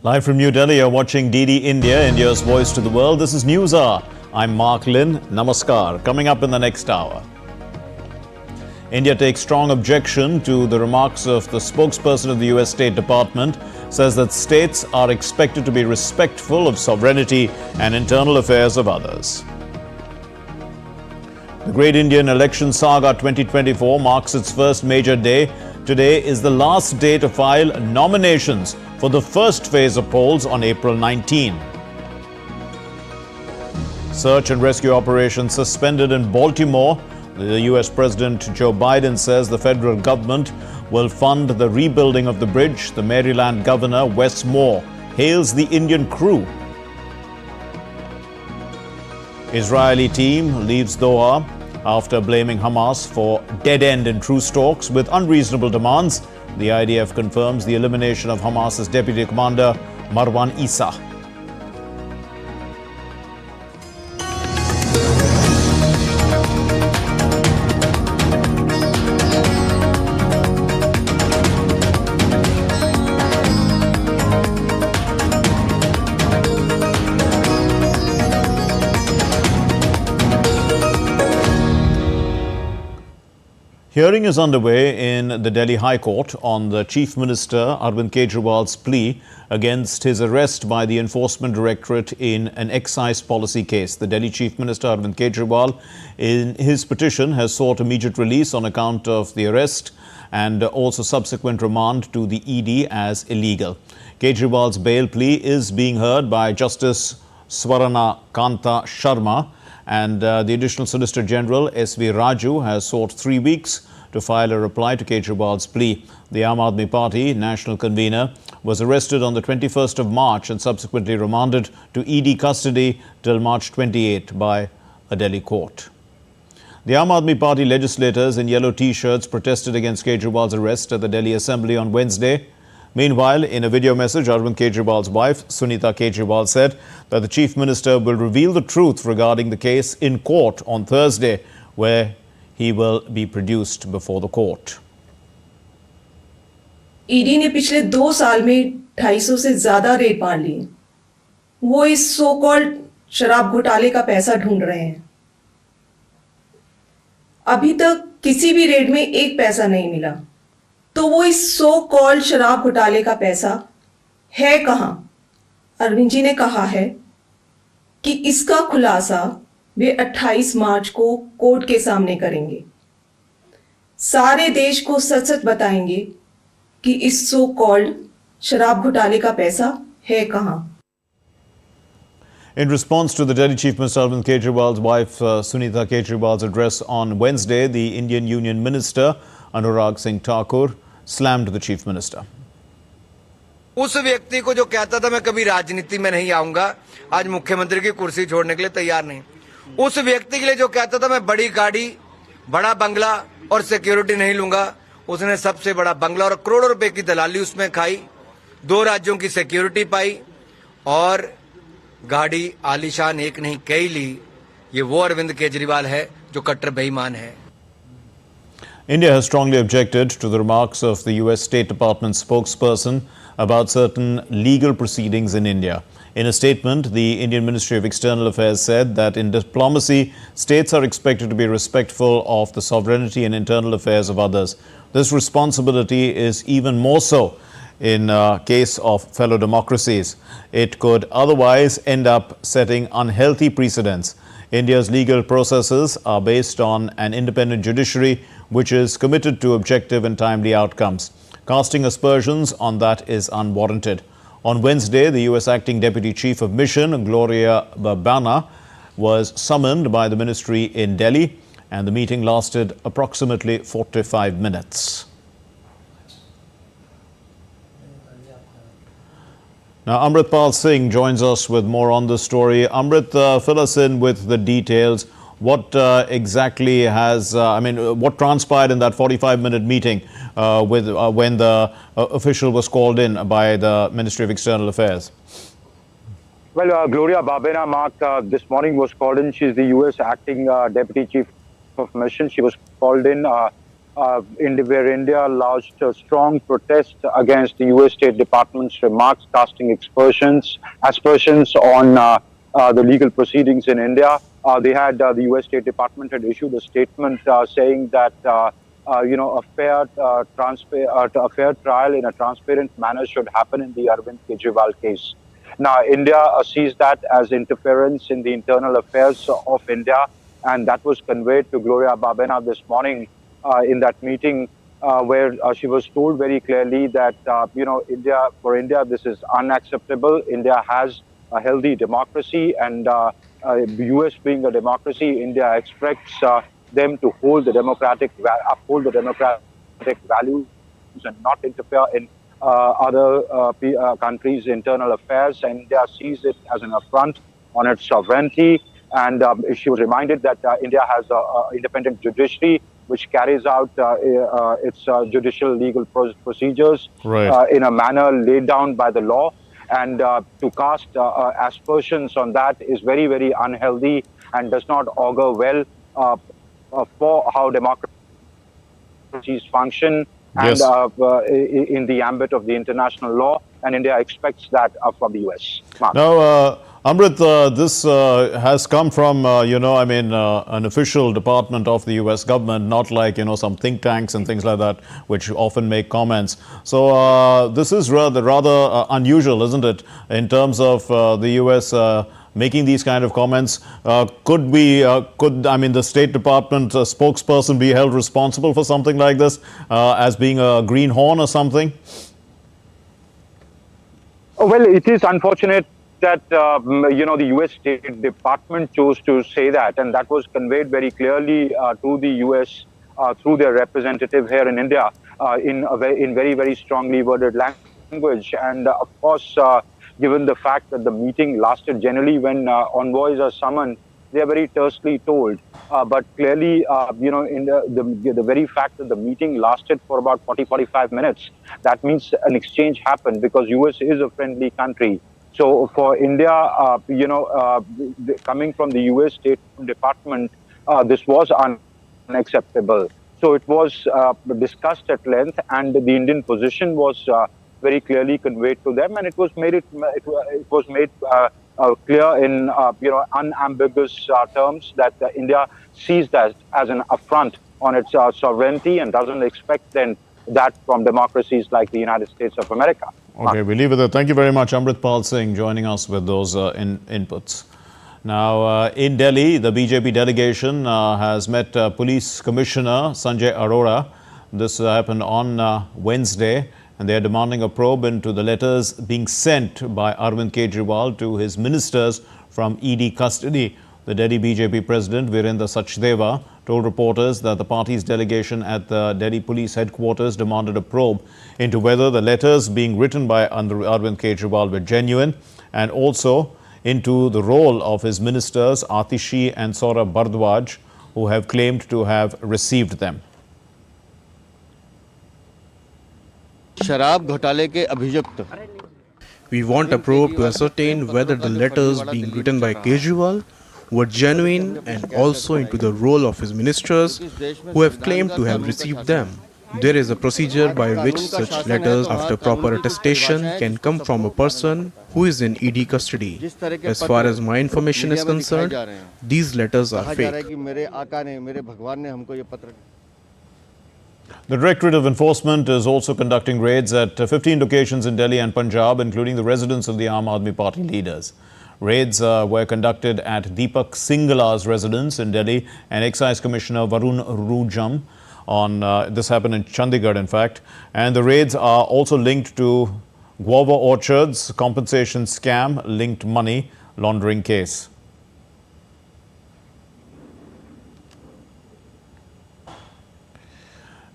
Live from New Delhi, you're watching DD India, India's voice to the world. This is News Hour. I'm Mark Lynn. Namaskar. Coming up in the next hour. India takes strong objection to the remarks of the spokesperson of the US State Department, says that states are expected to be respectful of sovereignty and internal affairs of others. The Great Indian Election Saga 2024 marks its first major day. Today is the last day to file nominations for the first phase of polls on April 19. Search and rescue operations suspended in Baltimore. The US President Joe Biden says the federal government will fund the rebuilding of the bridge. The Maryland Governor Wes Moore hails the Indian crew. Israeli team leaves Doha after blaming Hamas for dead end in truce talks with unreasonable demands. The IDF confirms the elimination of Hamas's deputy commander Marwan Issa. Hearing is underway in the Delhi High Court on the Chief Minister Arvind Kejriwal's plea against his arrest by the Enforcement Directorate in an excise policy case. The Delhi Chief Minister Arvind Kejriwal, in his petition, has sought immediate release on account of the arrest and also subsequent remand to the ED as illegal. Kejriwal's bail plea is being heard by Justice Swarana Kanta Sharma, and the Additional Solicitor General S.V. Raju has sought 3 weeks to file a reply to Kejriwal's plea. The Aam Aadmi Party national convener was arrested on the 21st of March and subsequently remanded to ED custody till March 28 by a Delhi court. The Aam Aadmi Party legislators in yellow T-shirts protested against Kejriwal's arrest at the Delhi Assembly on Wednesday. Meanwhile, in a video message, Arvind Kejriwal's wife, Sunita Kejriwal, said that the Chief Minister will reveal the truth regarding the case in court on Thursday, where he will be produced before the court. ED ने पिछले 2 साल में 250 से ज्यादा red मार ली। वो इस so called शराब घोटाले का पैसा ढूंढ रहे हैं। अभी तक किसी भी रेड में 1 पैसा नहीं मिला, तो वो इस सो कॉल्ड शराब घोटाले का पैसा है कहां? अरविंद जी ने कहा है कि इसका खुलासा वे 28 मार्च को कोर्ट के सामने करेंगे। सारे देश को सच-सच बताएंगे कि इस सो कॉल्ड शराब घोटाले का पैसा है कहां। In response to the Delhi Chief Minister Arvind Kejriwal's wife Sunita Kejriwal's address on Wednesday, the Indian Union Minister Anurag Singh Thakur slammed the Chief Minister. उस व्यक्ति को जो कहता था मैं कभी राजनीति में नहीं आऊंगा, आज मुख्यमंत्री की कुर्सी छोड़ने के लिए तैयार नहीं। उस व्यक्ति के लिए जो कहता था मैं बड़ी गाड़ी, बड़ा बंगला और सिक्योरिटी नहीं लूंगा, उसने सबसे बड़ा बंगला और करोड़ों रुपए की दलाली उसमें खाई, 2 राज्यों की सिक्योरिटी पाई और गाड़ी आलीशान एक नहीं कई ली। ये वो अरविंद केजरीवाल है जो कट्टर बेईमान है। India has strongly objected to the remarks of the US State Department spokesperson about certain legal proceedings in India. In a statement, the Indian Ministry of External Affairs said that in diplomacy, states are expected to be respectful of the sovereignty and internal affairs of others. This responsibility is even more so in case of fellow democracies. It could otherwise end up setting unhealthy precedents. India's legal processes are based on an independent judiciary which is committed to objective and timely outcomes. Casting aspersions on that is unwarranted. On Wednesday, the US Acting Deputy Chief of Mission, Gloria Babana, was summoned by the ministry in Delhi, and the meeting lasted approximately 45 minutes. Now, Amritpal Singh joins us with more on this story. Amrit, fill us in with the details. What exactly has, what transpired in that 45-minute meeting when the official was called in by the Ministry of External Affairs? Well, Gloria Babena, Mark, this morning was called in. She's the U.S. Acting Deputy Chief of Mission. She was called in where India lodged a strong protest against the US State Department's remarks casting aspersions on the legal proceedings in India. The US State Department had issued a statement saying that a fair trial in a transparent manner should happen in the Arvind Kejriwal case. Now, India sees that as interference in the internal affairs of India, and that was conveyed to Gloria Babena this morning in that meeting, where she was told very clearly that for India this is unacceptable. India has a healthy democracy, and the US being a democracy, India expects them to uphold the democratic values and not interfere in other countries' internal affairs. And India sees it as an affront on its sovereignty. And she was reminded that India has an independent judiciary which carries out its judicial legal procedures in a manner laid down by the law. And to cast aspersions on that is very, very unhealthy and does not augur well for how democracies function and in the ambit of the international law. And India expects that from the US. Mark. Now, Amrit, this has come from, an official department of the U.S. government, not like, some think tanks and things like that, which often make comments. So this is rather unusual, isn't it, in terms of the U.S. Making these kind of comments? Could the State Department spokesperson be held responsible for something like this as being a greenhorn or something? Well, it is unfortunate that the U.S. State Department chose to say that, and that was conveyed very clearly to the U.S. Through their representative here in India in very, very strongly worded language. And of course, given the fact that the meeting lasted, generally when envoys are summoned, they are very tersely told. But clearly, in the very fact that the meeting lasted for about 40-45 minutes, that means an exchange happened, because U.S. is a friendly country. So for India, coming from the U.S. State Department, this was unacceptable. So it was discussed at length, and the Indian position was very clearly conveyed to them, and it was made clear in unambiguous terms that India sees that as an affront on its sovereignty and doesn't expect then that from democracies like the United States of America. Okay, we leave it there. Thank you very much, Amrit Pal Singh, joining us with those inputs. Now, in Delhi, the BJP delegation has met Police Commissioner Sanjay Arora. This happened on Wednesday, and they are demanding a probe into the letters being sent by Arvind Kejriwal to his ministers from ED custody. The Delhi BJP President Virendra Sachdeva told reporters that the party's delegation at the Delhi Police Headquarters demanded a probe into whether the letters being written by Arvind Kejriwal were genuine, and also into the role of his ministers Atishi and Saurabh Bhardwaj, who have claimed to have received them. शराब घोटाले के अभियुक्त We want a probe to ascertain whether the letters being written by Kejriwal were genuine, and also into the role of his ministers who have claimed to have received them. There is a procedure by which such letters, after proper attestation, can come from a person who is in ED custody. As far as my information is concerned, these letters are fake. The Directorate of Enforcement is also conducting raids at 15 locations in Delhi and Punjab, including the residence of the Aam Aadmi Party leaders. Raids were conducted at Deepak Singhala's residence in Delhi and Excise Commissioner Varun Rujam. This happened in Chandigarh, in fact. And the raids are also linked to guava orchards, compensation scam, linked money laundering case.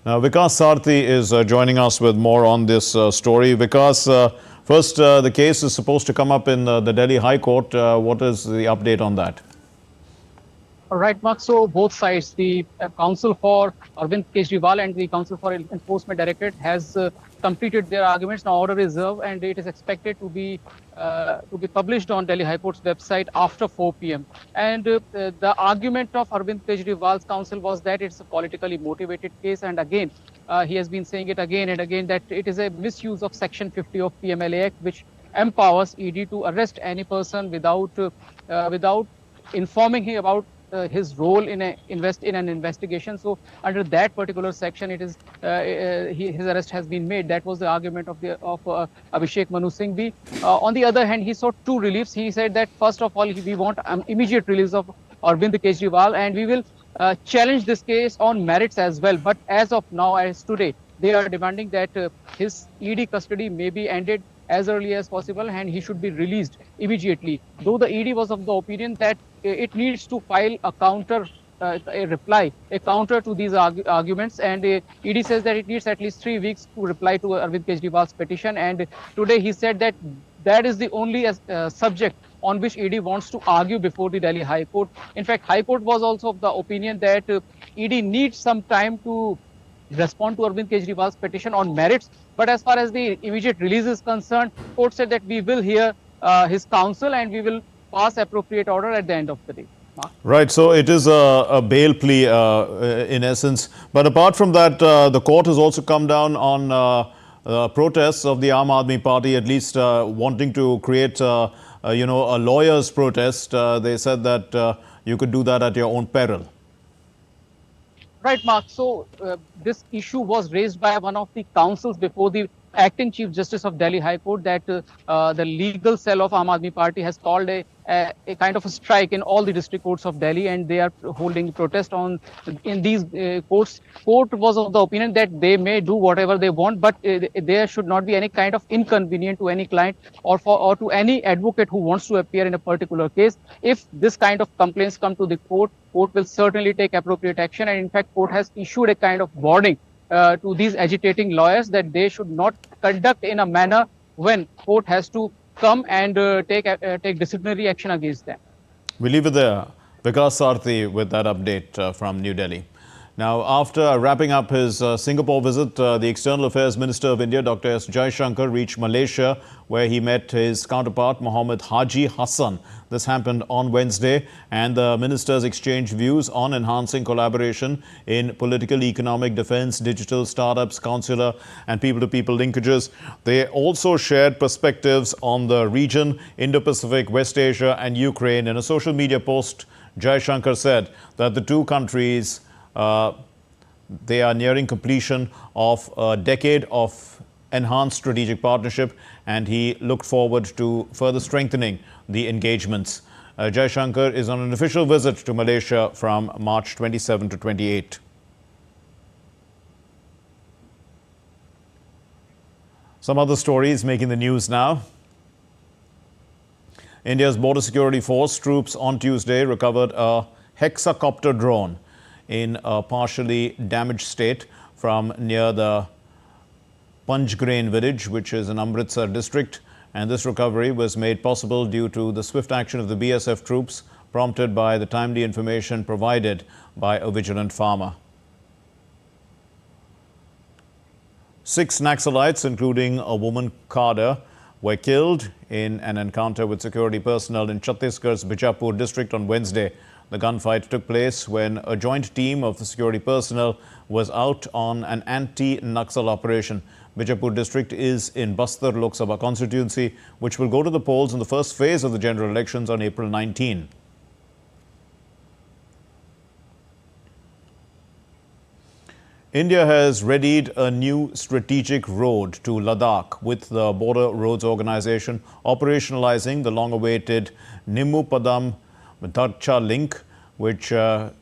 Now, Vikas Sarthi is joining us with more on this story. Vikas, first, the case is supposed to come up in the Delhi High Court. What is the update on that? Right, Mark. So both sides, the counsel for Arvind Kejriwal and the counsel for enforcement directorate has completed their arguments. Now order is reserved, and it is expected to be published on Delhi High Court's website after 4 p.m. And the argument of Arvind Kejriwal's counsel was that it's a politically motivated case, and again, he has been saying it again and again that it is a misuse of Section 50 of PMLA Act, which empowers ED to arrest any person without informing him about his role in an investigation. So under that particular section, it is his arrest has been made. That was the argument of Abhishek Manu Singhvi. On the other hand, he sought two reliefs. He said that first of all, we want immediate release of Arvind Kejriwal, and we will challenge this case on merits as well. But as of now, as today, they are demanding that his ED custody may be ended as early as possible and he should be released immediately. Though the ED was of the opinion that it needs to file a counter, a counter to these arguments, and ED says that it needs at least 3 weeks to reply to Arvind Kejriwal's petition. And today he said that that is the only subject on which ED wants to argue before the Delhi High Court. In fact, High Court was also of the opinion that ED needs some time to respond to Arvind Kejriwal's petition on merits. But as far as the immediate release is concerned, court said that we will hear his counsel and we will pass appropriate order at the end of the day. Mark? Right, so it is a bail plea in essence. But apart from that, the court has also come down on protests of the Aam Aadmi Party, at least wanting to create, a lawyer's protest. They said that you could do that at your own peril. Right, Mark. So this issue was raised by one of the counsels before the acting Chief Justice of Delhi High Court, that the legal cell of Aam Aadmi Party has called a kind of a strike in all the district courts of Delhi, and they are holding protest in these courts. Court was of the opinion that they may do whatever they want, but there should not be any kind of inconvenience to any client or to any advocate who wants to appear in a particular case. If this kind of complaints come to the court will certainly take appropriate action. And in fact, court has issued a kind of warning to these agitating lawyers that they should not conduct in a manner when court has to come and take disciplinary action against them. We leave it there. Vikas Sarthi with that update from New Delhi. Now, after wrapping up his Singapore visit, the External Affairs Minister of India, Dr. S. Jaishankar, reached Malaysia, where he met his counterpart, Mohammed Haji Hassan. This happened on Wednesday, and the ministers exchanged views on enhancing collaboration in political, economic, defense, digital, startups, consular, and people-to-people linkages. They also shared perspectives on the region, Indo-Pacific, West Asia, and Ukraine. In a social media post, Jaishankar said that the two countries they are nearing completion of a decade of enhanced strategic partnership, and he looked forward to further strengthening the engagements. Jaishankar is on an official visit to Malaysia from March 27 to 28. Some other stories making the news now. India's Border Security Force troops on Tuesday recovered a hexacopter drone in a partially damaged state from near the Panjgrain village, which is in Amritsar district. And this recovery was made possible due to the swift action of the BSF troops, prompted by the timely information provided by a vigilant farmer. 6 Naxalites, including a woman cadre, were killed in an encounter with security personnel in Chhattisgarh's Bijapur district on Wednesday. The gunfight took place when a joint team of the security personnel was out on an anti-Naxal operation. Bijapur district is in Bastar Lok Sabha constituency, which will go to the polls in the first phase of the general elections on April 19. India has readied a new strategic road to Ladakh, with the Border Roads Organization operationalizing the long-awaited Nimmu-Padam Darcha link, which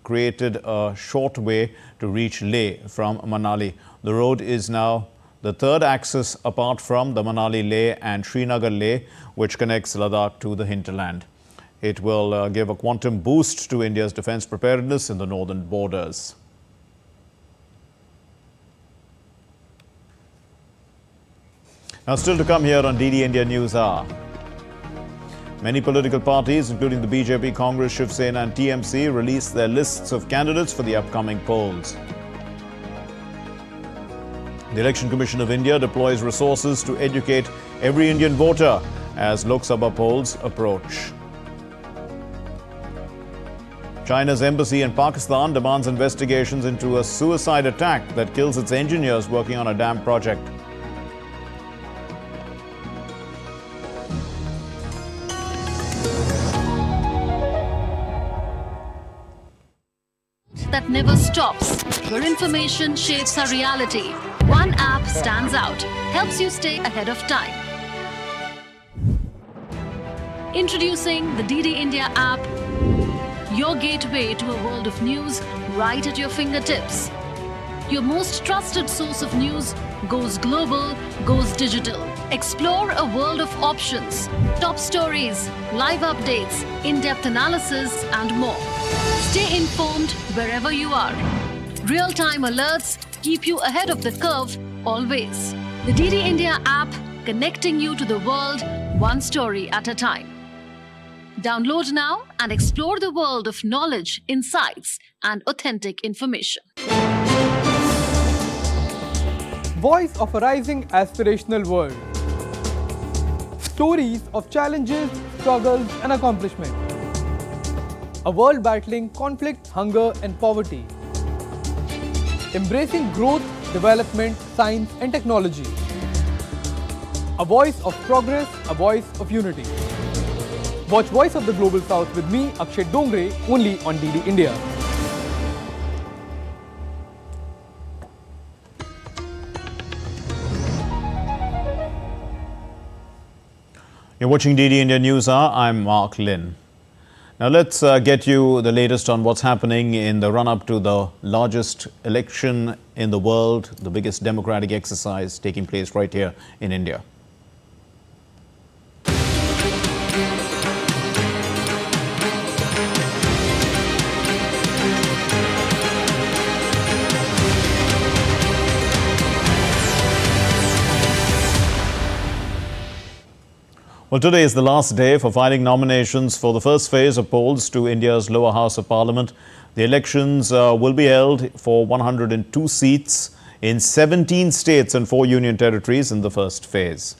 created a short way to reach Leh from Manali. The road is now the third axis apart from the Manali-Leh and Srinagar-Leh, which connects Ladakh to the hinterland. It will give a quantum boost to India's defense preparedness in the northern borders. Now, still to come here on DD India News Hour. Many political parties, including the BJP, Congress, Shiv Sena and TMC, released their lists of candidates for the upcoming polls. The Election Commission of India deploys resources to educate every Indian voter as Lok Sabha polls approach. China's embassy in Pakistan demands investigations into a suicide attack that kills its engineers working on a dam project. That never stops, where information shapes our reality. One app stands out, helps you stay ahead of time. Introducing the DD India app, your gateway to a world of news right at your fingertips. Your most trusted source of news goes global, goes digital. Explore a world of options, top stories, live updates, in-depth analysis, and more. Stay informed wherever you are. Real-time alerts keep you ahead of the curve always. The DD India app, connecting you to the world, one story at a time. Download now and explore the world of knowledge, insights, and authentic information. Voice of a rising aspirational world. Stories of challenges, struggles, and accomplishment. A world battling conflict, hunger, and poverty. Embracing growth, development, science, and technology. A voice of progress, a voice of unity. Watch Voice of the Global South with me, Akshay Dongre, only on DD India. You're watching DD India News Hour. I'm Mark Lynn. Now let's get you the latest on what's happening in the run-up to the largest election in the world, the biggest democratic exercise taking place right here in India. Well, today is the last day for filing nominations for the first phase of polls to India's lower house of parliament. The elections will be held for 102 seats in 17 states and 4 union territories in the first phase.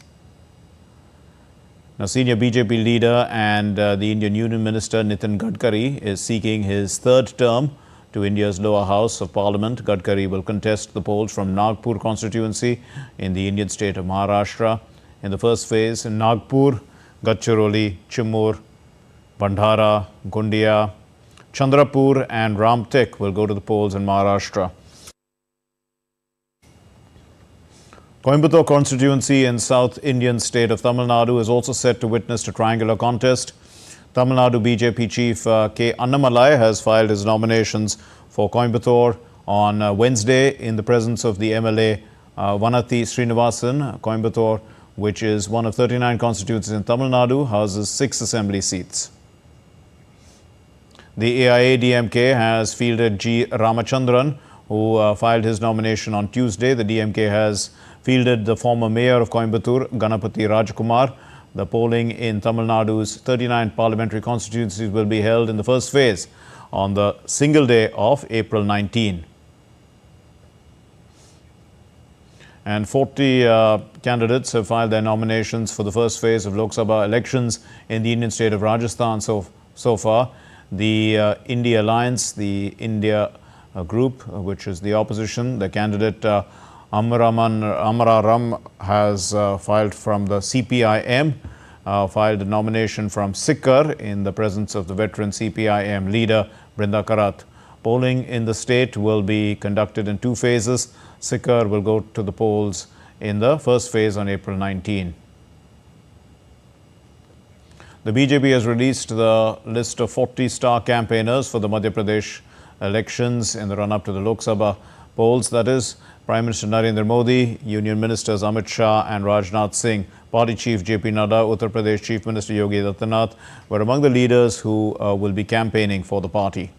Now, senior BJP leader and the Indian Union Minister Nitin Gadkari is seeking his third term to India's lower house of parliament. Gadkari will contest the polls from Nagpur constituency in the Indian state of Maharashtra. In the first phase, in Nagpur, Gadchiroli, Chimur, Bandhara, Gondia, Chandrapur and Ramtek will go to the polls in Maharashtra. Coimbatore constituency in South Indian state of Tamil Nadu is also set to witness a triangular contest. Tamil Nadu BJP chief K. Annamalai has filed his nominations for Coimbatore on Wednesday in the presence of the MLA Vanati Srinivasan. Coimbatore, which is one of 39 constituencies in Tamil Nadu, houses 6 assembly seats. The AIA-DMK has fielded G. Ramachandran, who filed his nomination on Tuesday. The DMK has fielded the former mayor of Coimbatore, Ganapati Rajkumar. The polling in Tamil Nadu's 39 parliamentary constituencies will be held in the first phase on the single day of April 19. And 40 candidates have filed their nominations for the first phase of Lok Sabha elections in the Indian state of Rajasthan so far. The India Alliance, the India group, which is the opposition, the candidate Amararam has filed from the CPIM, filed a nomination from Sikar in the presence of the veteran CPIM leader Brinda Karat. Polling in the state will be conducted in 2 phases. Sikar will go to the polls in the first phase on April 19. The BJP has released the list of 40 star campaigners for the Madhya Pradesh elections in the run-up to the Lok Sabha polls. That is, Prime Minister Narendra Modi, Union Ministers Amit Shah and Rajnath Singh, Party Chief JP Nadda, Uttar Pradesh Chief Minister Yogi Adityanath were among the leaders who will be campaigning for the party.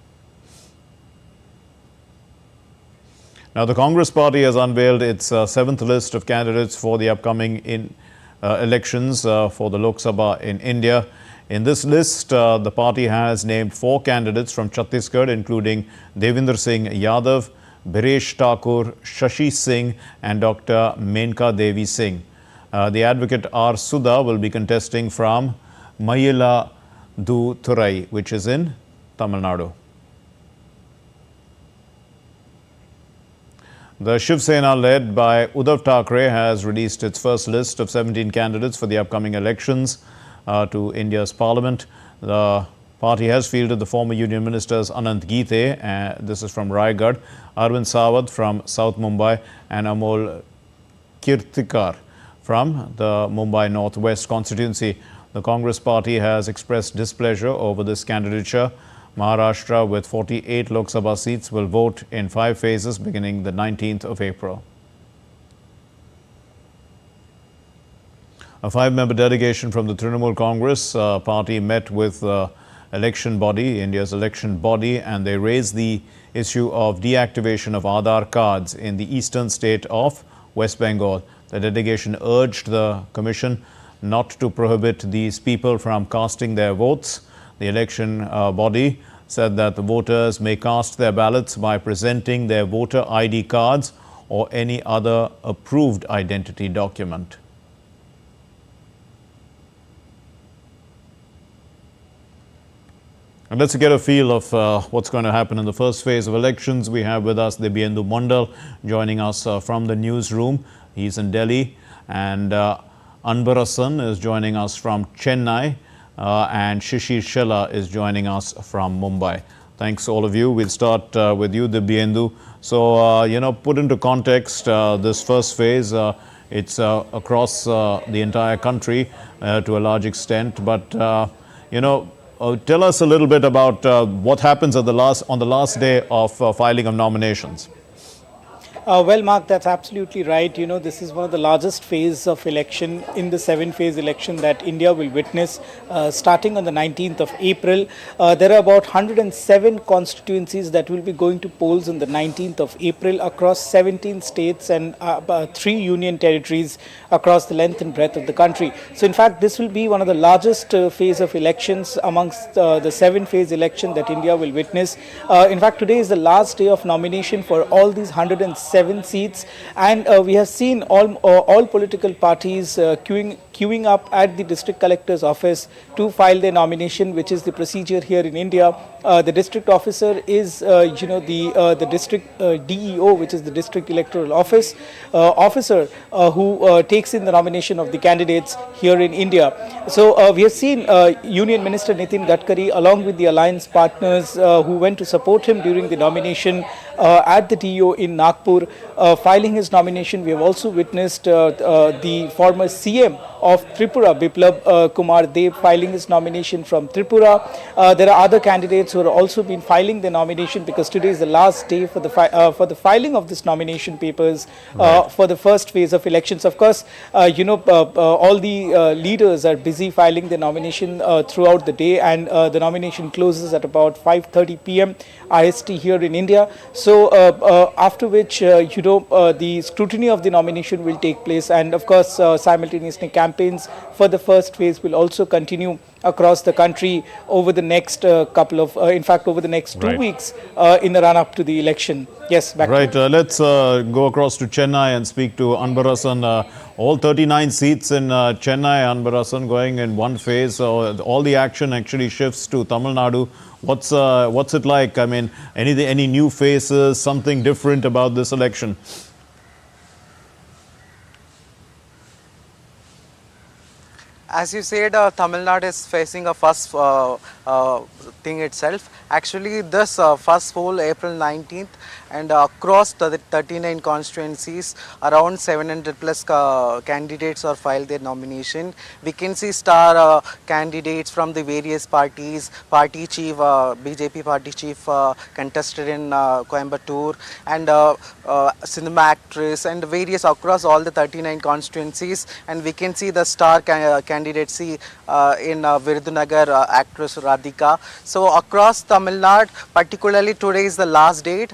Now, the Congress party has unveiled its 7th list of candidates for the upcoming elections for the Lok Sabha in India. In this list, the party has named 4 candidates from Chhattisgarh, including Devinder Singh Yadav, Biresh Thakur, Shashi Singh and Dr. Menka Devi Singh. The advocate R. Sudha will be contesting from Mayiladuthurai, which is in Tamil Nadu. The Shiv Sena, led by Uddhav Thackeray, has released its first list of 17 candidates for the upcoming elections to India's parliament. The party has fielded the former union ministers Anant Geete, this is from Raigad, Arvind Sawant from South Mumbai and Amol Kirtikar from the Mumbai Northwest constituency. The Congress party has expressed displeasure over this candidature. Maharashtra, with 48 Lok Sabha seats, will vote in 5 phases beginning the 19th of April. A 5-member delegation from the Trinamool Congress party met with election body, India's election body, and they raised the issue of deactivation of Aadhaar cards in the eastern state of West Bengal. The delegation urged the commission not to prohibit these people from casting their votes. The election body said that the voters may cast their ballots by presenting their voter ID cards or any other approved identity document. And let's get a feel of what's going to happen in the first phase of elections. We have with us Dibyendu Mandal joining us from the newsroom. He's in Delhi. And Anbarasan is joining us from Chennai. And Shishir Shella is joining us from Mumbai. Thanks all of you. We'll start with you, Dibyendu. So, put into context this first phase. It's across the entire country to a large extent. But, tell us a little bit about what happens on the last day of filing of nominations. Well, Mark, that's absolutely right. This is one of the largest phase of election in the 7-phase election that India will witness starting on the 19th of April. There are about 107 constituencies that will be going to polls on the 19th of April across 17 states and 3 union territories across the length and breadth of the country. So, in fact, this will be one of the largest phase of elections amongst the 7-phase election that India will witness. In fact, today is the last day of nomination for all these 107 seats, and we have seen all political parties queuing up at the district collector's office to file their nomination, which is the procedure here in India. The district officer is, the district DEO, which is the district electoral office officer, who takes in the nomination of the candidates here in India. So we have seen Union Minister Nitin Gadkari, along with the alliance partners who went to support him during the nomination at the DEO in Nagpur, filing his nomination. We have also witnessed the former CM of Tripura, Biplab Kumar Dev, filing his nomination from Tripura. There are other candidates who have also been filing their nomination, because today is the last day for the filing of this nomination papers for the first phase of elections. Of course, all the leaders are busy filing their nomination throughout the day, and the nomination closes at about 5:30 p.m. IST here in India. So after which, the scrutiny of the nomination will take place, and of course, simultaneously campaigns for the first phase will also continue across the country over the next over the next 2 weeks in the run-up to the election. Yes, back to you. Let's go across to Chennai and speak to Anbarasan. All 39 seats in Chennai, Anbarasan, going in one phase. All the action actually shifts to Tamil Nadu. What's it like? I mean, any new faces, something different about this election? As you said, Tamil Nadu is facing a first thing itself. Actually, this first poll, April 19th, and across the 39 constituencies, around 700 plus candidates are filed their nomination. We can see star candidates from the various parties. Party chief, BJP party chief contested in Coimbatore, and cinema actress, and various across all the 39 constituencies. And we can see the star candidates candidacy in Virudhunagar, actress Radhika. So across Tamil Nadu, particularly today is the last date.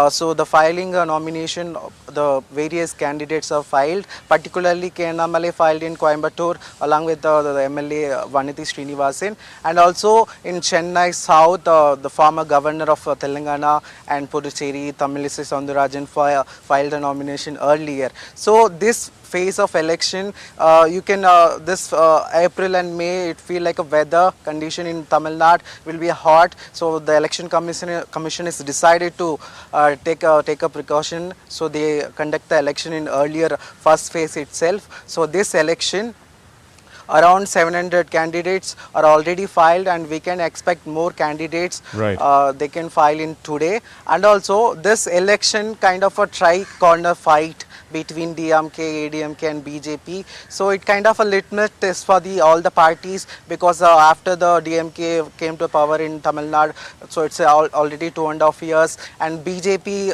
So the filing nomination, the various candidates are filed. Particularly K. Annamalai filed in Coimbatore along with the MLA Vaniti Srinivasan, and also in Chennai South, the former governor of Telangana and Puducherry, Tamilisai Soundarajan filed a nomination earlier. So this phase of election, you can this April and May, it feel like a weather condition in Tamil Nadu will be hot. So the election commission has decided to take a precaution. So they conduct the election in earlier first phase itself. So this election, around 700 candidates are already filed, and we can expect more candidates. Right. They can file in today. And also this election kind of a tri-corner fight between DMK, ADMK and BJP. So it kind of a litmus test for all the parties, because after the DMK came to power in Tamil Nadu, so it's already 2.5 years, and BJP,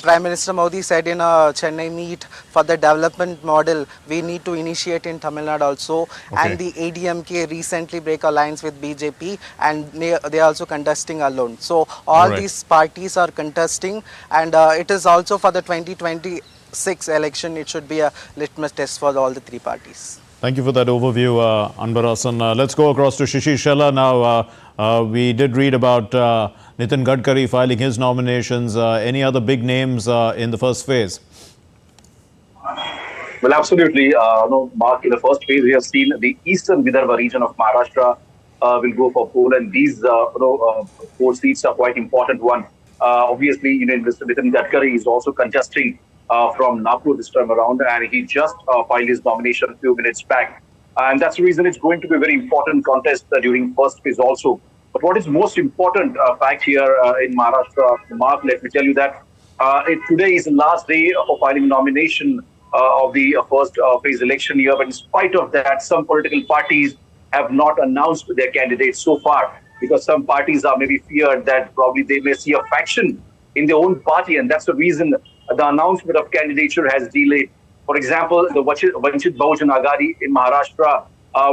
Prime Minister Modi said in a Chennai meet, for the development model we need to initiate in Tamil Nadu also. Okay. And the ADMK recently break alliance with BJP, and they are also contesting alone. So all Right. these parties are contesting, and it is also for the 2026 election, it should be a litmus test for all the three parties. Thank you for that overview, Anbarasan. Let's go across to Shishi Shella now. We did read about Nitin Gadkari filing his nominations. Any other big names in the first phase? Well, absolutely. No, Mark, in the first phase, we have seen the eastern Vidarbha region of Maharashtra will go for poll, and these poll seats are quite important one. Obviously, Mr. Nitin Gadkari is also contesting from Nagpur this time around, and he just filed his nomination a few minutes back. And that's the reason it's going to be a very important contest during first phase also. But what is most important fact here in Maharashtra, Mark, let me tell you that today is the last day for filing nomination of the first phase election here. But in spite of that, some political parties have not announced their candidates so far, because some parties are maybe feared that probably they may see a faction in their own party, and that's the reason the announcement of candidature has delayed. For example, the Vanchit Bahujan Aghadi in Maharashtra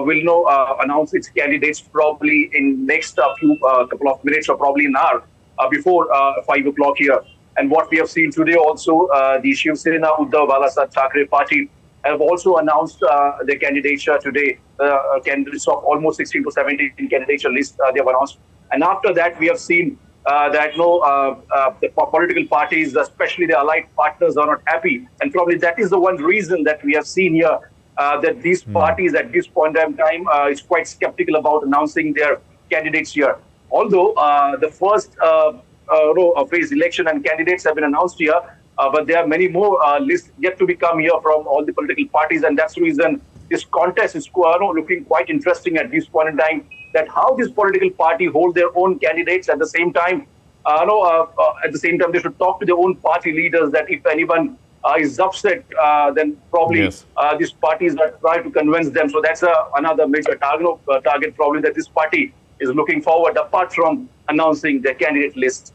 will announce its candidates probably in next couple of minutes, or probably an hour before 5 o'clock here. And what we have seen today also, the Shiv Sena Uddhav Balasaheb Thackeray party have also announced their candidature today. Candidates of almost 16 to 17 candidature list they have announced. And after that, we have seen that the political parties, especially the allied partners, are not happy. And probably that is the one reason that we have seen here that these parties at this point in time is quite skeptical about announcing their candidates here. Although the first phase election and candidates have been announced here, but there are many more lists yet to become here from all the political parties, and that's the reason this contest is looking quite interesting at this point in time, that how this political party hold their own candidates at the same time. They should talk to their own party leaders, that if anyone is upset, then probably these parties are trying to convince them. So that's another major target probably that this party is looking forward, apart from announcing their candidate list.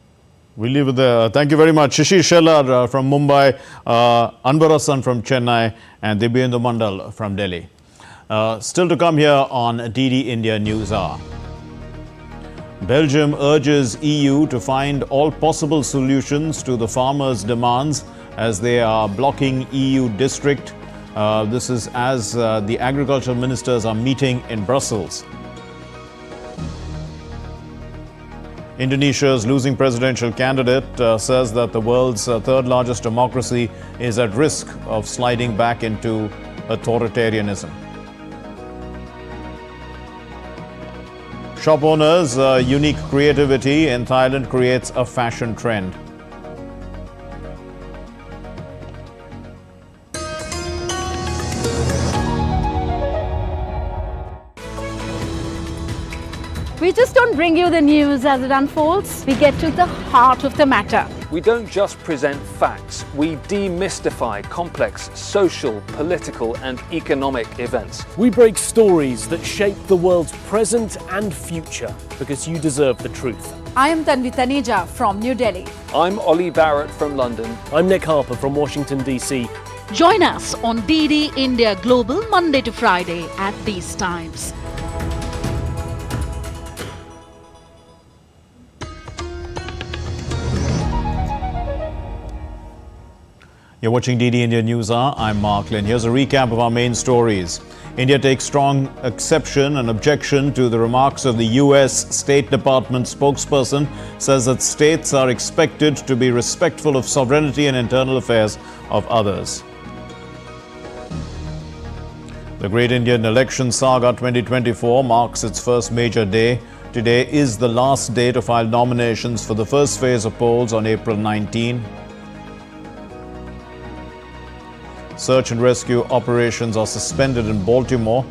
We'll leave it there. Thank you very much. Shishi Shella from Mumbai, Anbarasan from Chennai, and Dibyendra Mandal from Delhi. Still to come here on DD India News Hour. Belgium urges EU to find all possible solutions to the farmers' demands as they are blocking EU district. This is as the agricultural ministers are meeting in Brussels. Indonesia's losing presidential candidate says that the world's third largest democracy is at risk of sliding back into authoritarianism. Shop owners' unique creativity in Thailand creates a fashion trend. We just don't bring you the news as it unfolds. We get to the heart of the matter. We don't just present facts. We demystify complex social, political and economic events. We break stories that shape the world's present and future, because you deserve the truth. I am Tanvi Taneja from New Delhi. I'm Ollie Barrett from London. I'm Nick Harper from Washington, D.C. Join us on DD India Global Monday to Friday at these times. You're watching DD India News Hour. I'm Mark Lynn. Here's a recap of our main stories. India takes strong exception and objection to the remarks of the US State Department spokesperson, says that states are expected to be respectful of sovereignty and internal affairs of others. The Great Indian Election Saga 2024 marks its first major day. Today is the last day to file nominations for the first phase of polls on April 19. Search and rescue operations are suspended in Baltimore.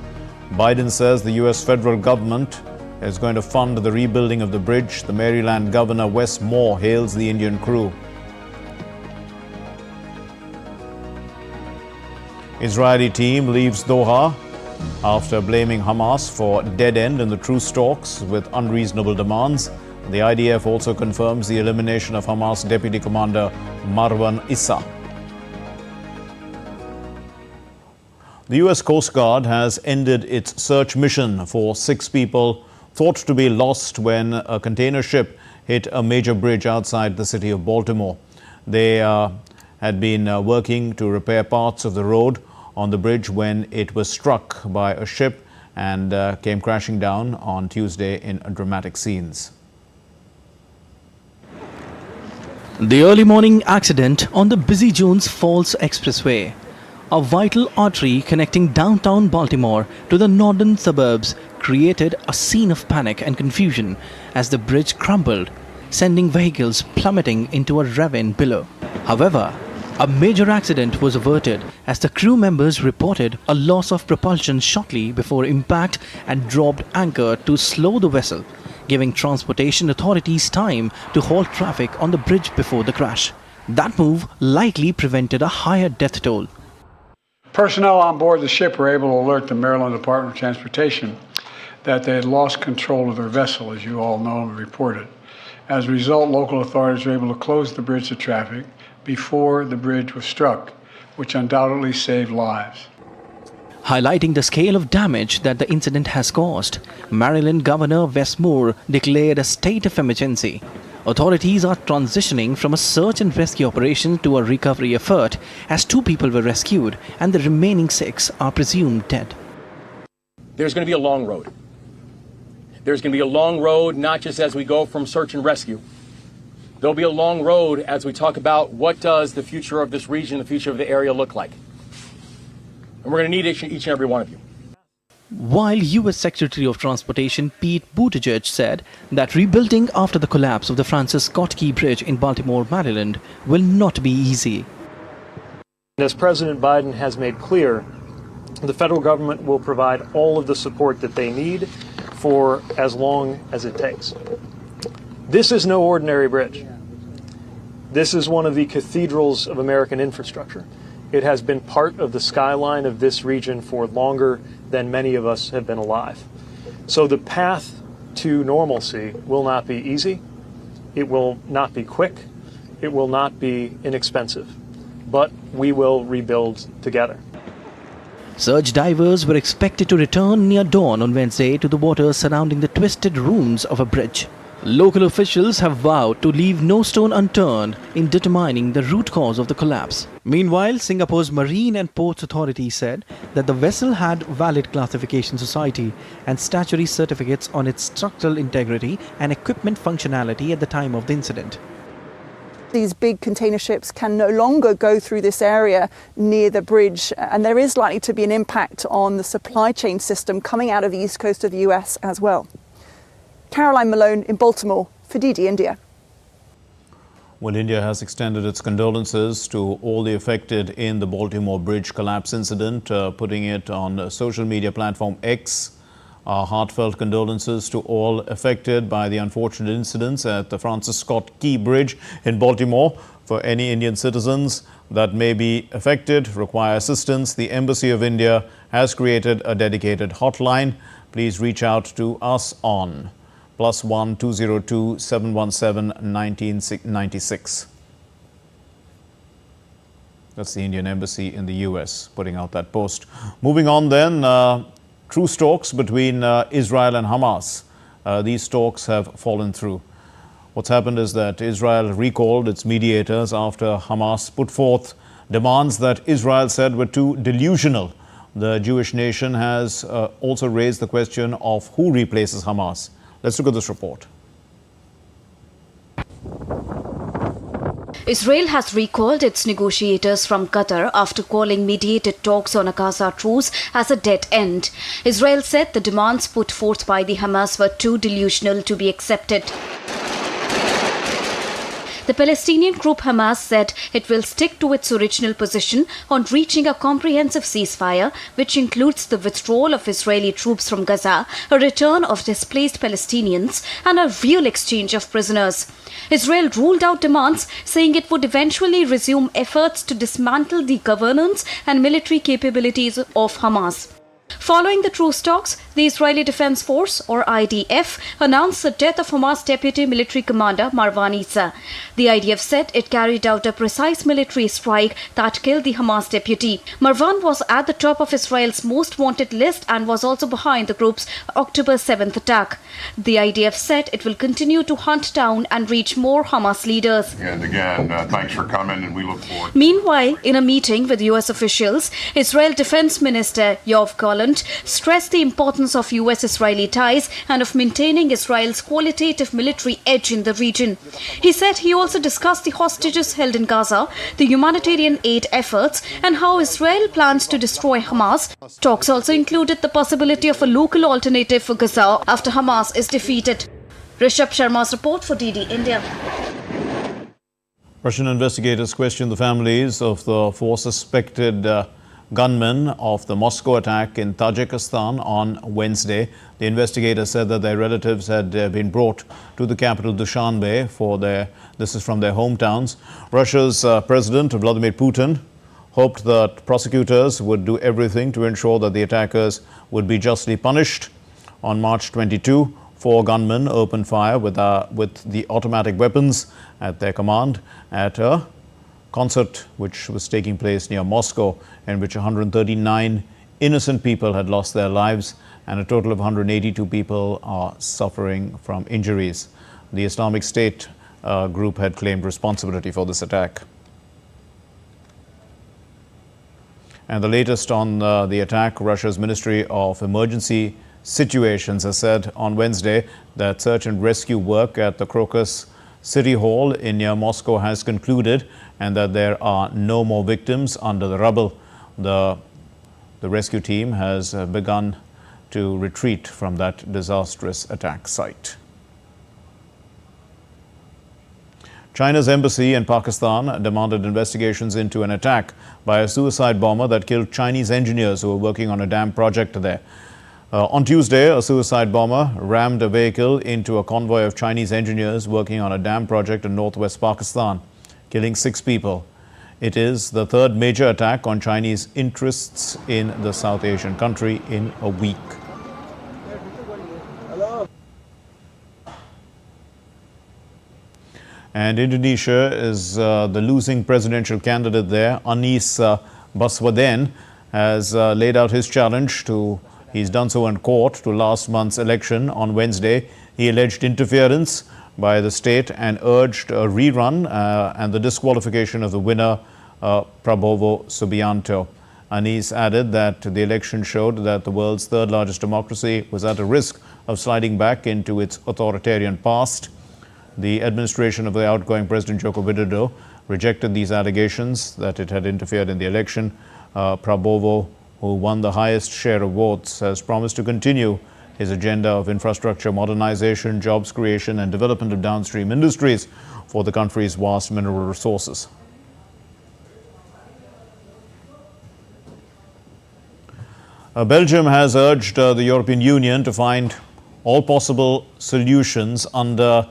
Biden says the U.S. federal government is going to fund the rebuilding of the bridge. The Maryland Governor Wes Moore hails the Indian crew. Israeli team leaves Doha after blaming Hamas for dead end in the truce talks with unreasonable demands. The IDF also confirms the elimination of Hamas deputy commander Marwan Issa. The U.S. Coast Guard has ended its search mission for 6 people thought to be lost when a container ship hit a major bridge outside the city of Baltimore. They had been working to repair parts of the road on the bridge when it was struck by a ship and came crashing down on Tuesday in dramatic scenes. The early morning accident on the busy Jones Falls Expressway, a vital artery connecting downtown Baltimore to the northern suburbs, created a scene of panic and confusion as the bridge crumbled, sending vehicles plummeting into a ravine below. However, a major accident was averted as the crew members reported a loss of propulsion shortly before impact and dropped anchor to slow the vessel, giving transportation authorities time to halt traffic on the bridge before the crash. That move likely prevented a higher death toll. Personnel on board the ship were able to alert the Maryland Department of Transportation that they had lost control of their vessel, as you all know and reported. As a result, local authorities were able to close the bridge to traffic before the bridge was struck, which undoubtedly saved lives. Highlighting the scale of damage that the incident has caused, Maryland Governor Wes Moore declared a state of emergency. Authorities are transitioning from a search and rescue operation to a recovery effort as 2 people were rescued and the remaining 6 are presumed dead. There's going to be a long road. There's going to be a long road, not just as we go from search and rescue. There'll be a long road as we talk about what does the future of this region, the future of the area look like. And we're going to need each and every one of you. While U.S. Secretary of Transportation Pete Buttigieg said that rebuilding after the collapse of the Francis Scott Key Bridge in Baltimore, Maryland will not be easy. As President Biden has made clear, the federal government will provide all of the support that they need for as long as it takes. This is no ordinary bridge. This is one of the cathedrals of American infrastructure. It has been part of the skyline of this region for longer than many of us have been alive. So the path to normalcy will not be easy. It will not be quick. It will not be inexpensive. But we will rebuild together. Search divers were expected to return near dawn on Wednesday to the waters surrounding the twisted ruins of a bridge. Local officials have vowed to leave no stone unturned in determining the root cause of the collapse. Meanwhile, Singapore's Marine and Ports Authority said that the vessel had valid classification society and statutory certificates on its structural integrity and equipment functionality at the time of the incident. These big container ships can no longer go through this area near the bridge, and there is likely to be an impact on the supply chain system coming out of the east coast of the US as well. Caroline Malone in Baltimore for DD India. Well, India has extended its condolences to all the affected in the Baltimore Bridge collapse incident, putting it on social media platform X. Our heartfelt condolences to all affected by the unfortunate incidents at the Francis Scott Key Bridge in Baltimore. For any Indian citizens that may be affected, require assistance, the Embassy of India has created a dedicated hotline. Please reach out to us on +1 202 717 1996. That's the Indian Embassy in the US putting out that post. Moving on then, truce talks between Israel and Hamas. These talks have fallen through. What's happened is that Israel recalled its mediators after Hamas put forth demands that Israel said were too delusional. The Jewish nation has also raised the question of who replaces Hamas. Let's look at this report. Israel has recalled its negotiators from Qatar after calling mediated talks on a Gaza truce as a dead end. Israel said the demands put forth by the Hamas were too delusional to be accepted. The Palestinian group Hamas said it will stick to its original position on reaching a comprehensive ceasefire, which includes the withdrawal of Israeli troops from Gaza, a return of displaced Palestinians, and a real exchange of prisoners. Israel ruled out demands, saying it would eventually resume efforts to dismantle the governance and military capabilities of Hamas. Following the truce talks, the Israeli Defense Force, or IDF, announced the death of Hamas deputy military commander Marwan Issa. The IDF said it carried out a precise military strike that killed the Hamas deputy. Marwan was at the top of Israel's most wanted list and was also behind the group's October 7th attack. The IDF said it will continue to hunt down and reach more Hamas leaders. And again, thanks for coming, and we look forward. Meanwhile, in a meeting with US officials, Israel Defense Minister Yoav Gallant stressed the importance of US-Israeli ties and of maintaining Israel's qualitative military edge in the region. He said he also discussed the hostages held in Gaza, the humanitarian aid efforts, and how Israel plans to destroy Hamas. Talks also included the possibility of a local alternative for Gaza after Hamas is defeated. Rishabh Sharma's report for DD India. Russian investigators questioned the families of the four suspected gunmen of the Moscow attack in Tajikistan on Wednesday. The investigators said that their relatives had been brought to the capital Dushanbe this is from their hometowns. Russia's President Vladimir Putin hoped that prosecutors would do everything to ensure that the attackers would be justly punished. On March 22, four gunmen opened fire with the automatic weapons at their command at a concert which was taking place near Moscow, in which 139 innocent people had lost their lives and a total of 182 people are suffering from injuries. The Islamic State group had claimed responsibility for this attack. And the latest on the attack, Russia's Ministry of Emergency Situations has said on Wednesday that search and rescue work at the Crocus City Hall in near Moscow has concluded and that there are no more victims under the rubble. The rescue team has begun to retreat from that disastrous attack site. China's embassy in Pakistan demanded investigations into an attack by a suicide bomber that killed Chinese engineers who were working on a dam project there. On Tuesday, a suicide bomber rammed a vehicle into a convoy of Chinese engineers working on a dam project in northwest Pakistan, killing 6 people. It is the third major attack on Chinese interests in the South Asian country in a week. And Indonesia is the losing presidential candidate there. Anies Baswedan has laid out his challenge to He's done so in court to last month's election. On Wednesday, he alleged interference by the state and urged a rerun and the disqualification of the winner, Prabowo Subianto. Anies added that the election showed that the world's third largest democracy was at a risk of sliding back into its authoritarian past. The administration of the outgoing President Joko Widodo rejected these allegations that it had interfered in the election. Prabowo, who won the highest share of votes, has promised to continue his agenda of infrastructure modernization, jobs creation and development of downstream industries for the country's vast mineral resources. Belgium has urged the European Union to find all possible solutions under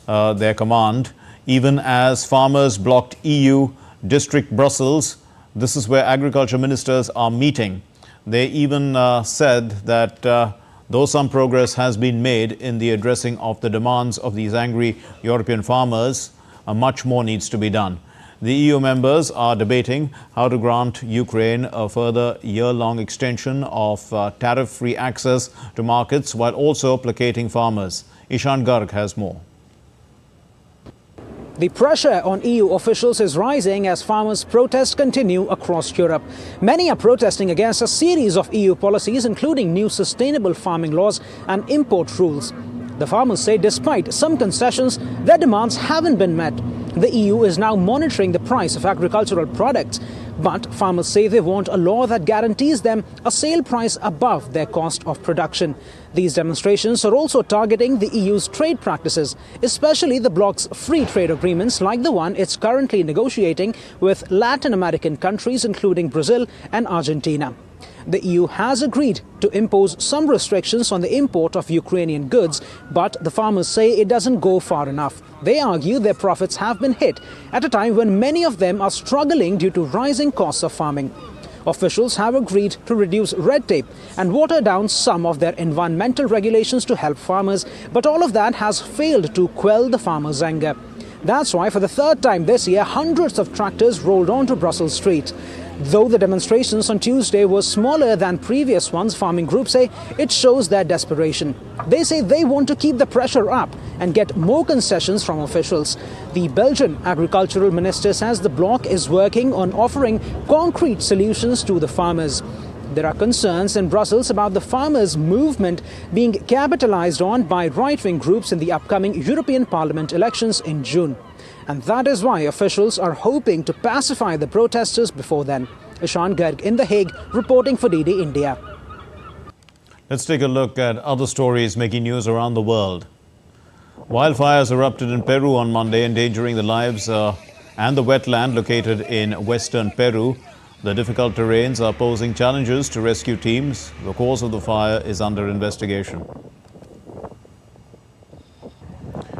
their command, even as farmers blocked EU district Brussels. This is where agriculture ministers are meeting. They even said that though some progress has been made in the addressing of the demands of these angry European farmers, much more needs to be done. The EU members are debating how to grant Ukraine a further year-long extension of tariff-free access to markets while also placating farmers. Ishan Garg has more. The pressure on EU officials is rising as farmers' protests continue across Europe. Many are protesting against a series of EU policies, including new sustainable farming laws and import rules. The farmers say despite some concessions, their demands haven't been met. The EU is now monitoring the price of agricultural products, but farmers say they want a law that guarantees them a sale price above their cost of production. These demonstrations are also targeting the EU's trade practices, especially the bloc's free trade agreements like the one it's currently negotiating with Latin American countries including Brazil and Argentina. The EU has agreed to impose some restrictions on the import of Ukrainian goods, but the farmers say it doesn't go far enough. They argue their profits have been hit at a time when many of them are struggling due to rising costs of farming. Officials have agreed to reduce red tape and water down some of their environmental regulations to help farmers, but all of that has failed to quell the farmers' anger. That's why for the third time this year, hundreds of tractors rolled onto Brussels Street. Though the demonstrations on Tuesday were smaller than previous ones, farming groups say it shows their desperation. They say they want to keep the pressure up and get more concessions from officials. The Belgian agricultural minister says the bloc is working on offering concrete solutions to the farmers. There are concerns in Brussels about the farmers' movement being capitalized on by right-wing groups in the upcoming European Parliament elections in June. And that is why officials are hoping to pacify the protesters before then. Ishan Garg in The Hague, reporting for DD India. Let's take a look at other stories making news around the world. Wildfires erupted in Peru on Monday, endangering the lives and the wetland located in western Peru. The difficult terrains are posing challenges to rescue teams. The cause of the fire is under investigation.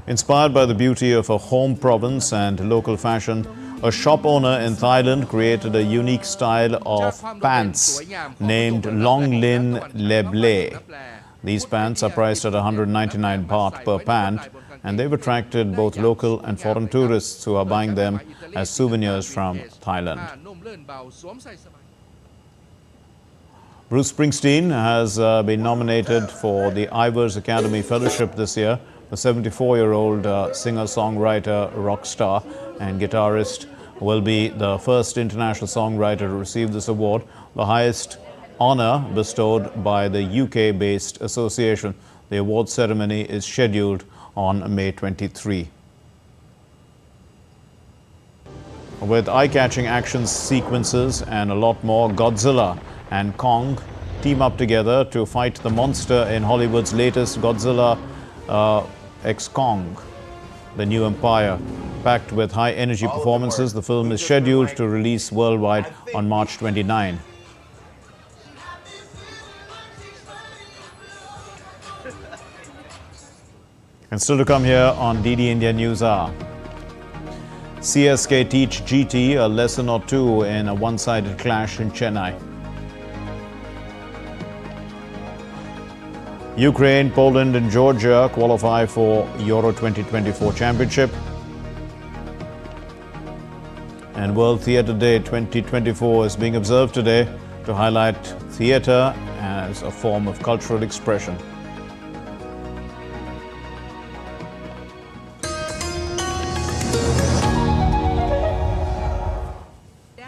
Inspired by the beauty of a home province and local fashion, a shop owner in Thailand created a unique style of pants named Long Lin Leble. These pants are priced at 199 baht per pant, and they've attracted both local and foreign tourists who are buying them as souvenirs from Thailand. Bruce Springsteen has been nominated for the Ivors Academy Fellowship this year. The 74-year-old singer-songwriter, rock star and guitarist will be the first international songwriter to receive this award, the highest honor bestowed by the UK-based association. The award ceremony is scheduled on May 23. With eye-catching action sequences and a lot more, Godzilla and Kong team up together to fight the monster in Hollywood's latest Godzilla x Kong, The New Empire. Packed with high-energy performances, the film is scheduled to release worldwide on March 29. And still to come here on DD India News Hour. CSK teach GT a lesson or two in a one-sided clash in Chennai. Ukraine, Poland and Georgia qualify for Euro 2024 Championship. And World Theatre Day 2024 is being observed today to highlight theatre as a form of cultural expression.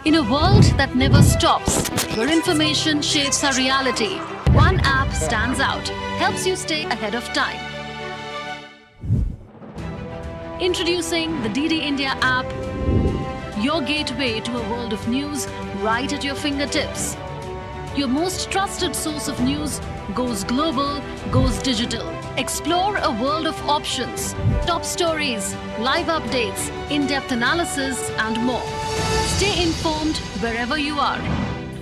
In a world that never stops, where information shapes our reality, one app stands out, helps you stay ahead of time. Introducing the DD India app, your gateway to a world of news right at your fingertips. Your most trusted source of news goes global, goes digital. Explore a world of options, top stories, live updates, in-depth analysis and more. Stay informed wherever you are.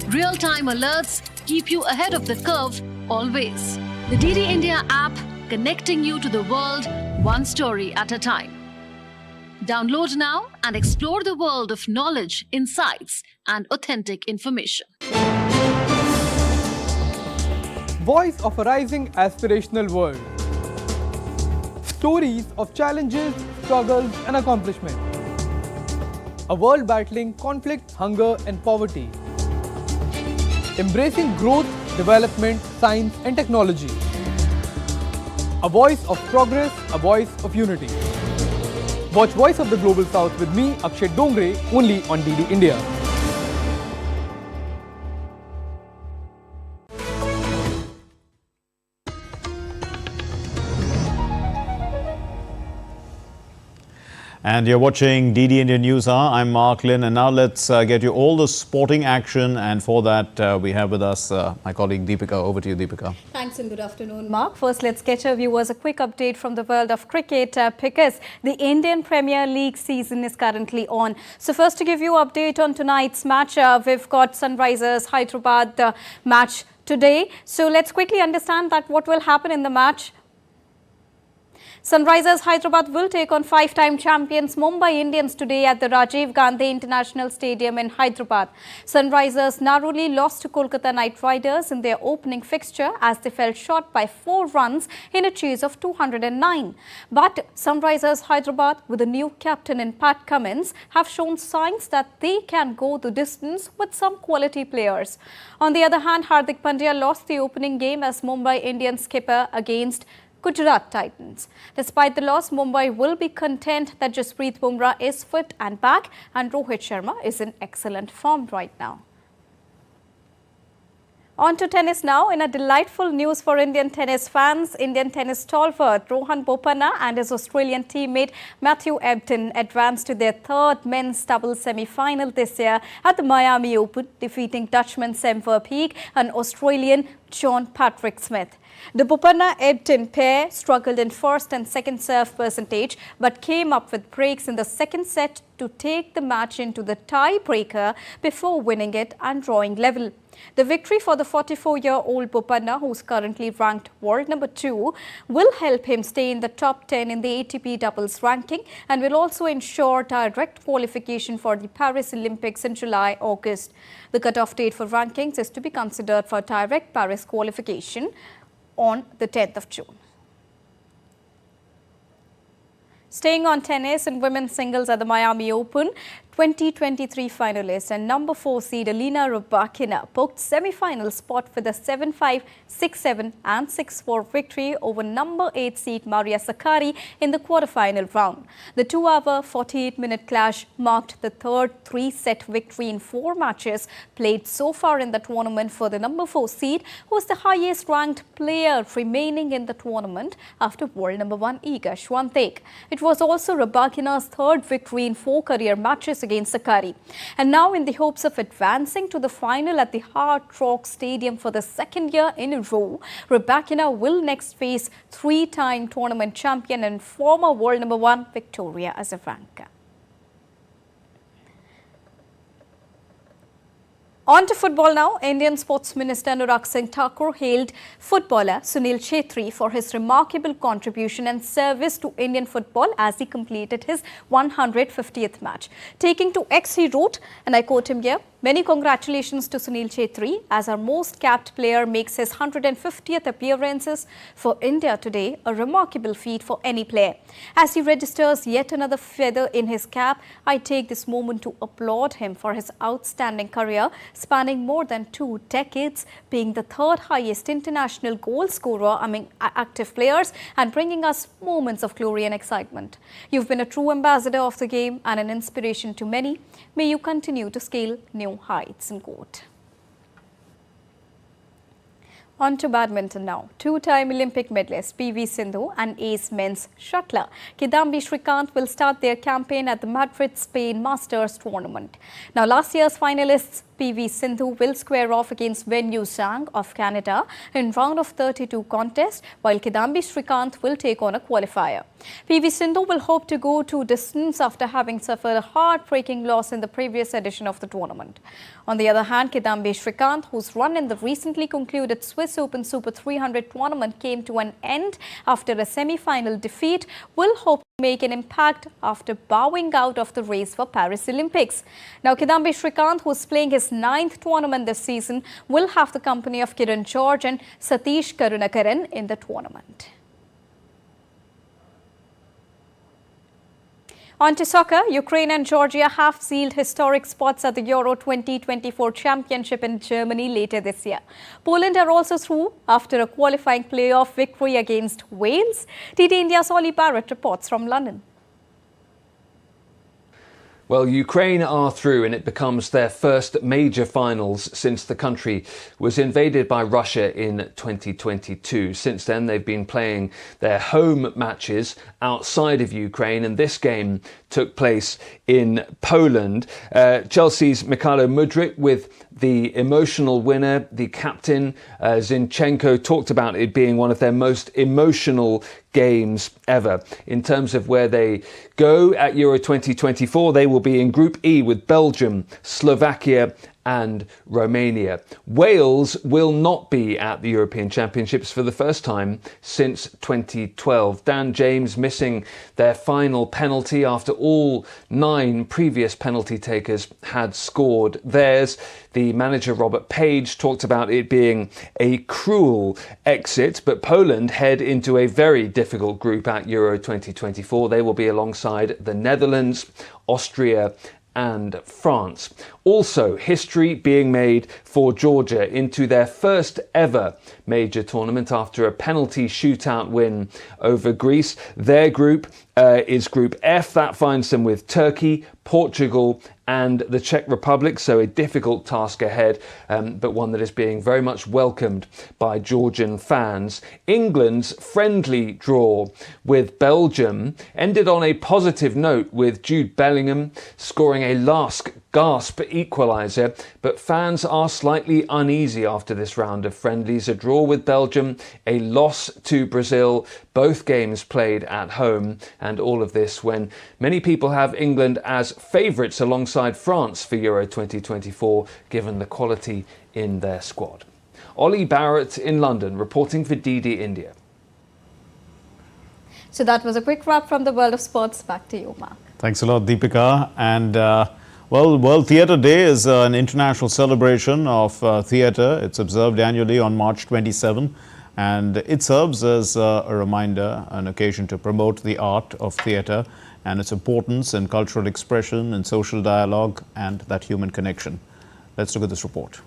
Real-time alerts keep you ahead of the curve always. The DD India app, connecting you to the world one story at a time. Download now and explore the world of knowledge, insights and authentic information. Voice of a rising aspirational world. Stories of challenges, struggles and accomplishment. A world battling conflict, hunger and poverty. Embracing growth, development, science and technology. A voice of progress, a voice of unity. Watch Voice of the Global South with me, Akshay Dongre, only on DD India. And you're watching DD India News Hour. I'm Mark Lynn, and now let's get you all the sporting action. And for that, we have with us my colleague Deepika. Over to you, Deepika. Thanks and good afternoon, Mark. First, let's get our viewers a quick update from the world of cricket because the Indian Premier League season is currently on. So first, to give you an update on tonight's match, we've got Sunrisers Hyderabad match today. So let's quickly understand that what will happen in the match. Sunrisers Hyderabad will take on five-time champions Mumbai Indians today at the Rajiv Gandhi International Stadium in Hyderabad. Sunrisers narrowly lost to Kolkata Knight Riders in their opening fixture as they fell short by 4 runs in a chase of 209. But Sunrisers Hyderabad, with a new captain in Pat Cummins, have shown signs that they can go the distance with some quality players. On the other hand, Hardik Pandya lost the opening game as Mumbai Indians skipper against Gujarat Titans. Despite the loss, Mumbai will be content that Jasprit Bumrah is fit and back and Rohit Sharma is in excellent form right now. On to tennis now. In a delightful news for Indian tennis fans, Indian tennis stalwart Rohan Bopanna and his Australian teammate Matthew Ebden advanced to their third men's doubles semi-final this year at the Miami Open, defeating Dutchman Sam Verbeek and Australian John Patrick Smith. The Bopanna-Ebden pair struggled in first and second serve percentage but came up with breaks in the second set to take the match into the tie-breaker before winning it and drawing level. The victory for the 44-year-old Bopanna, who's currently ranked world number 2, will help him stay in the top 10 in the ATP doubles ranking and will also ensure direct qualification for the Paris Olympics in July-August. The cutoff date for rankings is to be considered for direct Paris qualification on the 10th of June. Staying on tennis and women's singles at the Miami Open, 2023 finalist and number 4 seed Alina Rybakina booked semi-final spot with a 7-5, 6-7 and 6-4 victory over number 8 seed Maria Sakkari in the quarterfinal round. The 2-hour, 48-minute clash marked the third 3-set victory in 4 matches played so far in the tournament for the number 4 seed, who was the highest ranked player remaining in the tournament after world number 1 Iga Swiatek. It was also Rybakina's third victory in 4 career matches against Sakkari. And now, in the hopes of advancing to the final at the Hard Rock Stadium for the second year in a row, Rybakina will next face 3-time tournament champion and former world number 1 Victoria Azarenka. On to football now. Indian Sports Minister Anurag Singh Thakur hailed footballer Sunil Chhetri for his remarkable contribution and service to Indian football as he completed his 150th match. Taking to X, he wrote, and I quote him here, "Many congratulations to Sunil Chhetri as our most capped player makes his 150th appearances for India today, a remarkable feat for any player. As he registers yet another feather in his cap, I take this moment to applaud him for his outstanding career, spanning more than 2 decades, being the 3rd highest international goal scorer among active players and bringing us moments of glory and excitement. You've been a true ambassador of the game and an inspiration to many. May you continue to scale new heights," in quote. On to badminton now. 2-time Olympic medalist PV Sindhu and ace men's shuttler Kidambi Shrikant will start their campaign at the Madrid, Spain Masters tournament. Now, last year's finalists PV Sindhu will square off against Wen Yu Zhang of Canada in round of 32 contest, while Kidambi Shrikant will take on a qualifier. PV Sindhu will hope to go to distance after having suffered a heartbreaking loss in the previous edition of the tournament. On the other hand, Kidambi Shrikant, whose run in the recently concluded Swiss Open Super 300 tournament came to an end after a semi-final defeat, will hope to make an impact after bowing out of the race for Paris Olympics. Now, Kidambi Shrikant, who is playing his 9th tournament this season, will have the company of Kiran George and Satish Karunakaran in the tournament. On to soccer, Ukraine and Georgia have sealed historic spots at the Euro 2024 Championship in Germany later this year. Poland are also through after a qualifying playoff victory against Wales. DD India's Ollie Barrett reports from London. Well, Ukraine are through, and it becomes their first major finals since the country was invaded by Russia in 2022. Since then, they've been playing their home matches outside of Ukraine, and this game took place in Poland. Chelsea's Mikhailo Mudryk with the emotional winner, the captain, Zinchenko, talked about it being one of their most emotional games ever. In terms of where they go at Euro 2024, they will be in Group E with Belgium, Slovakia and Romania. Wales will not be at the European Championships for the first time since 2012. Dan James missing their final penalty after all 9 previous penalty takers had scored theirs. The manager Robert Page talked about it being a cruel exit, but Poland head into a very difficult group at Euro 2024. They will be alongside the Netherlands, Austria and France. Also, history being made for Georgia into their first ever major tournament after a penalty shootout win over Greece. Their group is Group F. That finds them with Turkey, Portugal and the Czech Republic, so a difficult task ahead, but one that is being very much welcomed by Georgian fans. England's friendly draw with Belgium ended on a positive note, with Jude Bellingham scoring a last gasp equaliser, but fans are slightly uneasy after this round of friendlies. A draw with Belgium, a loss to Brazil, both games played at home, and all of this when many people have England as favourites alongside France for Euro 2024, given the quality in their squad. Ollie Barrett in London, reporting for DD India. So that was a quick wrap from the world of sports. Back to you, Mark. Thanks a lot, Deepika. And well, World Theatre Day is an international celebration of theatre. It's observed annually on March 27, and it serves as a reminder, an occasion to promote the art of theatre and its importance in cultural expression and social dialogue and that human connection. Let's look at this report.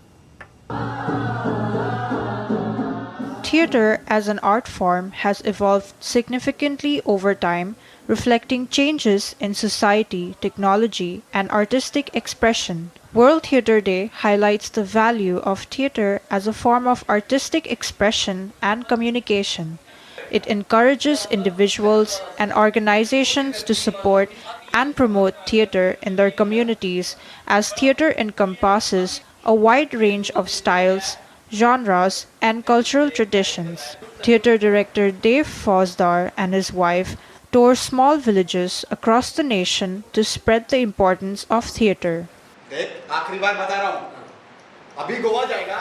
Theatre as an art form has evolved significantly over time, reflecting changes in society, technology, and artistic expression. World Theatre Day highlights the value of theatre as a form of artistic expression and communication. It encourages individuals and organizations to support and promote theatre in their communities, as theatre encompasses a wide range of styles, genres, and cultural traditions. Theatre director Dave Fosdar and his wife toured small villages across the nation to spread the importance of theatre.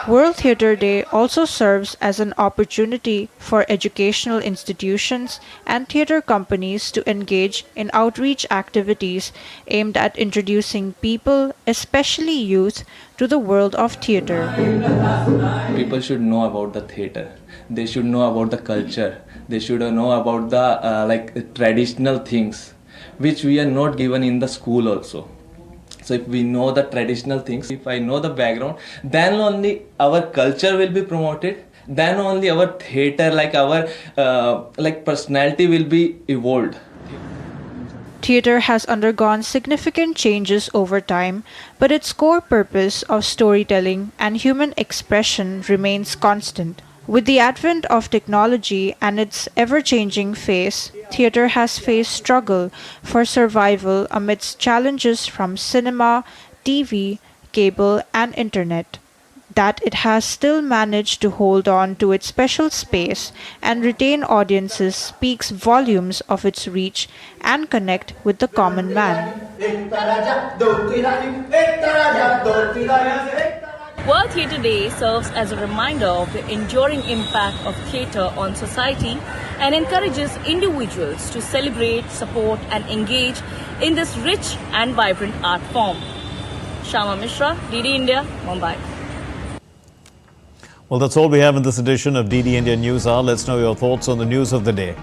World Theatre Day also serves as an opportunity for educational institutions and theatre companies to engage in outreach activities aimed at introducing people, especially youth, to the world of theatre. People should know about the theatre. They should know about the culture. They should know about the traditional things, which we are not given in the school also. So if we know the traditional things, if I know the background, then only our culture will be promoted. Then only our theatre, our personality will be evolved. Theatre has undergone significant changes over time, but its core purpose of storytelling and human expression remains constant. With the advent of technology and its ever-changing face, theatre has faced struggle for survival amidst challenges from cinema, TV, cable, and internet. That it has still managed to hold on to its special space and retain audiences speaks volumes of its reach and connect with the common man. World Theatre Day serves as a reminder of the enduring impact of theatre on society and encourages individuals to celebrate, support and engage in this rich and vibrant art form. Shama Mishra, DD India, Mumbai. Well, that's all we have in this edition of DD India News Hour. Let's know your thoughts on the news of the day.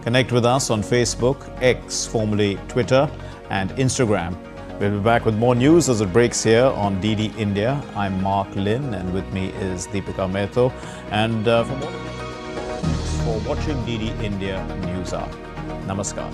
Connect with us on Facebook, X, formerly Twitter, and Instagram. We'll be back with more news as it breaks here on DD India. I'm Mark Lynn, and with me is Deepika Mehto. And for watching DD India News Hour. Namaskar.